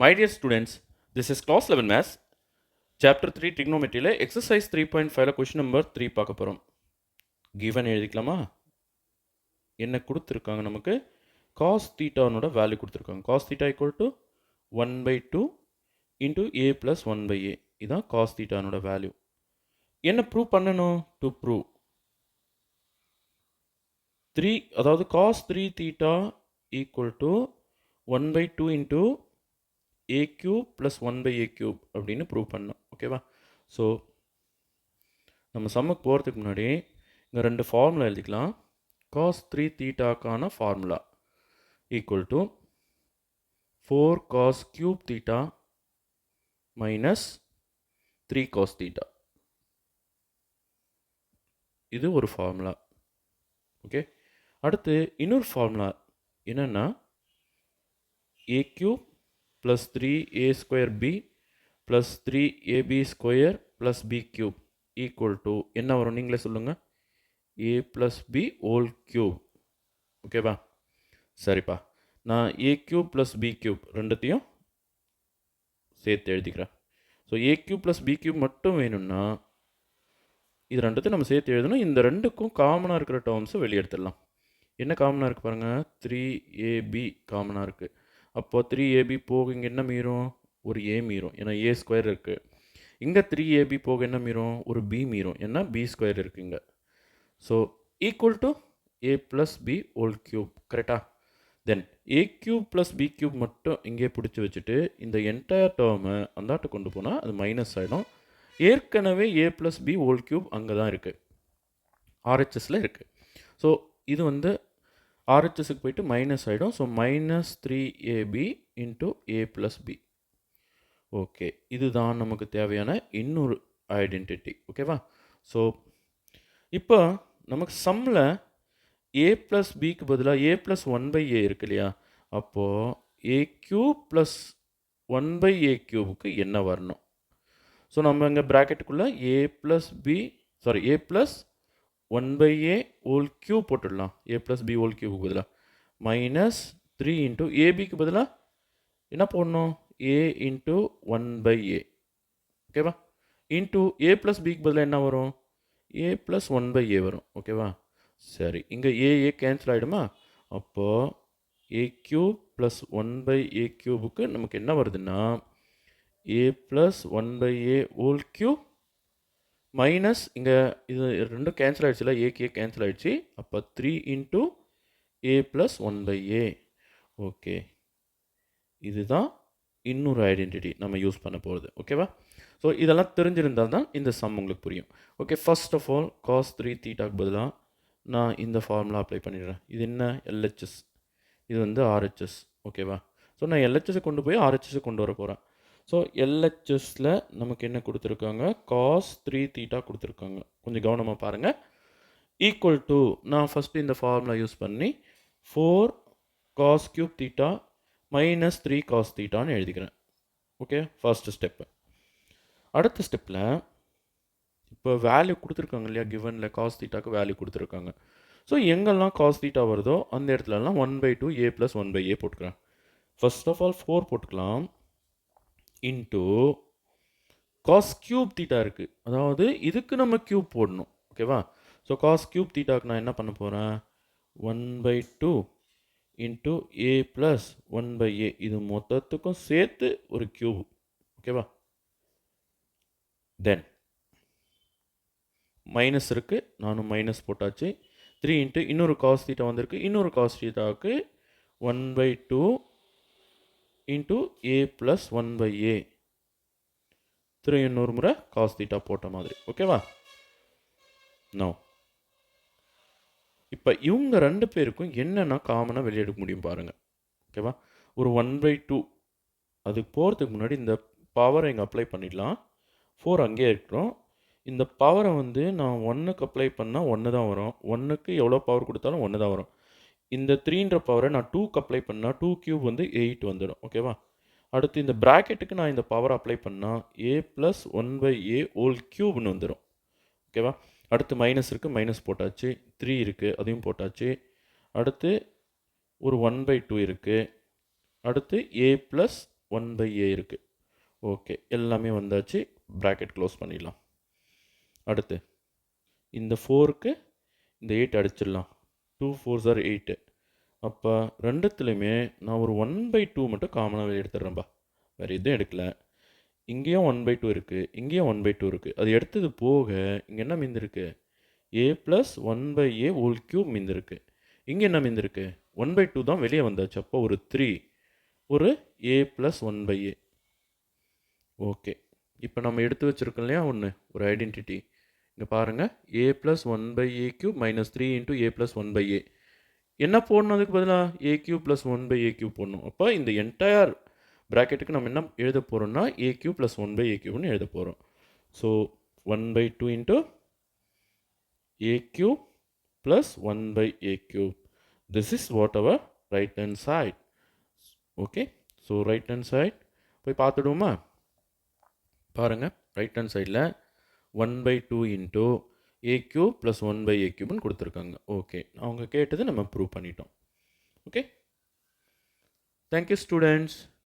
My dear students, this is class 11 maths, chapter 3 trigonometry ல exercise 3.5 ல question number 3 பார்க்க போறோம். given எழுதிக்கலாமா? என்ன கொடுத்திருக்காங்க நமக்கு? cos theta னோட வேல்யூ கொடுத்திருக்காங்க. cos theta equal to 1 by 2 into a plus 1 by a. இதான் cos theta னோட வேல்யூ. என்ன ப்ரூவ் பண்ணணும்? to prove 3, அதாவது cos 3 theta equal to 1 by 2 into a cube plus 1 by a cube அப்படின்னு prove பண்ணோம். ஓகேவா? So நம்ம சம்முக்கு போகிறதுக்கு முன்னாடி இங்கே ரெண்டு ஃபார்முலா எழுதிக்கலாம். cos 3 தீட்டாக்கான formula equal to 4 cos cube theta minus 3 cos theta. இது ஒரு ஃபார்முலா. ஓகே, அடுத்து இன்னொரு ஃபார்முலா என்னென்னா a cube plus 3a square b plus 3ab square plus b cube equal to என்ன வரும் நீங்களே சொல்லுங்கள்? a plus b whole cube. ஓகேவா? சரிப்பா, நான் a cube plus b cube ரெண்டுத்தையும் சேர்த்து எழுதிக்கிறேன். So a cube plus b cube மட்டும் வேணும்னா இது ரெண்டுத்தையும் நம்ம சேர்த்து எழுதணும். இந்த ரெண்டுக்கும் காமனாக இருக்கிற டேர்ம்ஸை வெளியெடுத்துடலாம். என்ன காமனாக இருக்குது பாருங்கள்? 3ab காமனாக இருக்குது. அப்போ 3ab போக இங்கே என்ன மீறும்? ஒரு a மீறும், ஏன்னா a ஸ்கொயர் இருக்குது. இங்கே 3ab போக என்ன மீறும்? ஒரு b மீறும், ஏன்னா b ஸ்கொயர் இருக்குது இங்கே. So equal to a plus b whole cube. கரெக்டாக? தென் a cube plus b cube மட்டும் இங்கே பிடிச்சி வச்சுட்டு இந்த என்டையர் டேர்மை அந்தாட்ட கொண்டு போனால் அது மைனஸ் ஆகிடும். ஏற்கனவே a plus b whole cube அங்கே தான் இருக்குது, ஆர்ஹெச்எஸில் இருக்குது. ஸோ இது வந்து ஆர்ஹெச்எஸ்க்கு போயிட்டு மைனஸ் ஆகிடும். So minus 3ab into a plus b. Okay, இதுதான் நமக்கு தேவையான இன்னொரு ஐடென்டிட்டி. ஓகேவா? ஸோ இப்போ நமக்கு சம்மில் a ப்ளஸ் பிக்கு பதிலாக a ப்ளஸ் 1 பை a இருக்கு இல்லையா? அப்போது a cube plus 1 by a க்யூபுக்கு என்ன வரணும்? ஸோ நம்ம இங்கே ப்ராக்கெட்டுக்குள்ளே a plus b a plus 1 by a whole cube போட்டுடலாம். a ப்ளஸ் b ஹோல் க்யூபுக்கு பதிலாக மைனஸ் 3 இன்ட்டு ஏபிக்கு பதிலாக என்ன போடணும்? a into 1 by a. ஓகேவா? இன்ட்டு a ப்ளஸ் பிக்கு பதிலாக என்ன வரும்? a ப்ளஸ் 1 பை a வரும். ஓகேவா? சரி, இங்கே a கேன்சல் ஆகிடுமா? அப்போது a cube plus 1 by a க்யூபுக்கு நமக்கு என்ன வருதுன்னா a plus 1 by a whole cube minus இங்கே இது ரெண்டும் கேன்சல் ஆகிடுச்சுல, ஏக்கு கேன்சல் ஆகிடுச்சு. அப்போ 3 into a plus 1 by a. Okay, இதுதான் இன்னொரு ஐடென்டிட்டி நம்ம யூஸ் பண்ண போகிறது. ஓகேவா? ஸோ இதெல்லாம் தெரிஞ்சிருந்தால் தான் இந்த சம் உங்களுக்கு புரியும். Okay, first of all cos 3 தீட்டாக்கு பதிலாக நான் இந்த ஃபார்முலா அப்ளை பண்ணிடுறேன். இது என்ன? எல்ஹெச்எஸ். இது வந்து ஆர்ஹெச்எஸ். ஓகேவா? ஸோ நான் எல்ஹெச்எஸை கொண்டு போய் ஆர்ஹெச்எஸை கொண்டு வர போகிறேன். ஸோ எல்ஹெச்எஸில் நமக்கு என்ன கொடுத்துருக்காங்க? cos 3 தீட்டா கொடுத்துருக்காங்க. கொஞ்சம் கவனமாக பாருங்கள். ஈக்குவல் டு நான் ஃபஸ்ட்டு இந்த ஃபார்முலா யூஸ் பண்ணி 4 cos cube theta minus 3 cos தீட்டான்னு எழுதிக்கிறேன். Okay, first step. அடுத்த ஸ்டெப்பில் இப்போ வேல்யூ கொடுத்துருக்காங்க இல்லையா? கிவனில் cos தீட்டாக்கு வேல்யூ கொடுத்துருக்காங்க. ஸோ எங்கெல்லாம் cos தீட்டா வருதோ அந்த இடத்துலலாம் 1 by 2 a plus 1 by a போட்டுக்கிறேன். ஃபர்ஸ்ட் ஆஃப் ஆல் 4 போட்டுக்கலாம் இன்ட்டு cos க்யூப் தீட்டா இருக்குது, அதாவது இதுக்கு நம்ம க்யூப் போடணும். ஓகேவா? ஸோ cos க்யூப் தீட்டாக்கு நான் என்ன பண்ண போகிறேன்? 1 by 2 into a plus 1 by a. இது மொத்தத்துக்கும் சேர்த்து ஒரு க்யூப். ஓகேவா? தென் மைனஸ் இருக்குது, நானும் மைனஸ் போட்டாச்சு. 3 இன்ட்டு இன்னொரு cos தீட்டா வந்திருக்கு, இன்னொரு cos தீட்டாவுக்கு 1 by 2 into a plus 1 by a. திரும்ப இன்னொரு முறை cos தீட்டா போட்ட மாதிரி. ஓகேவா? நோ, இப்போ இவங்க ரெண்டு பேருக்கும் என்னென்னா காமனாக வெளியெடுக்க முடியும் பாருங்கள். ஓகேவா? ஒரு 1 பை 2 அதுக்கு போகிறதுக்கு முன்னாடி இந்த பவரை இங்கே அப்ளை பண்ணிடலாம். 4 அங்கேயே இருக்கிறோம். இந்த பவரை வந்து நான் 1க்கு அப்ளை பண்ணால் 1 தான் வரும். 1க்கு எவ்வளோ பவர் கொடுத்தாலும் 1 தான் வரும். இந்த 3ன்ற பவரை நான் 2க்கு அப்ளை பண்ணால் 2 க்யூப் வந்து 8 வந்துடும். ஓகேவா? அடுத்து இந்த ப்ராக்கெட்டுக்கு நான் இந்த பவர் அப்ளை பண்ணால் a plus 1 by a whole க்யூப்னு வந்துடும். ஓகேவா? அடுத்து மைனஸ் இருக்குது, மைனஸ் போட்டாச்சு. 3 இருக்குது, அதையும் போட்டாச்சு. அடுத்து ஒரு 1 பை 2 இருக்குது. அடுத்து a ப்ளஸ் ஒன் பை ஏ இருக்குது. ஓகே, எல்லாமே வந்தாச்சு. ப்ராக்கெட் க்ளோஸ் பண்ணிடலாம். அடுத்து இந்த 4க்கு இந்த 8 அடிச்சிடலாம். 2 4s are 8. அப்போ ரெண்டுத்துலேயுமே நான் ஒரு 1/2 மட்டும் காமனாக வெளியே எடுத்துடுறேன்ப்பா. வேறு எதுவும் எடுக்கல. இங்கேயும் 1/2 இருக்குது, இங்கேயும் 1/2 இருக்குது. அது எடுத்தது போக இங்கே என்ன மீந்திருக்கு? a plus 1/a whole cube மீந்திருக்கு. இங்கே என்ன மீந்திருக்கு? 1/2 தான் வெளியே வந்தாச்சு. அப்போ ஒரு 3, ஒரு a ப்ளஸ் 1/a. ஓகே, இப்போ நம்ம எடுத்து வச்சுருக்கோம் இல்லையா ஒன்று, ஒரு ஐடென்டிட்டி. இங்கே பாருங்கள், a plus 1/a cube minus 3 into a plus 1/a. என்ன போடணும்? அதுக்கு பதிலாக a cube plus 1/a cube போடணும். அப்போ இந்த என்டையர் ப்ராக்கெட்டுக்கு நம்ம என்ன எழுத போகிறோம்னா a கியூப் ப்ளஸ் 1/a கியூப்னு எழுத போகிறோம். So 1/2 into a cube plus 1/a cube. This is what our right hand side. Okay, so right hand side போய் பார்த்துடுவோமா? பாருங்கள், ரைட் ஹேண்ட் சைடில் 1/2 into a cube plus 1/a cubeன்னு கொடுத்துருக்காங்க. ஓகே, அவங்க கேட்டது நம்ம prove பண்ணிட்டோம். Okay, thank you students.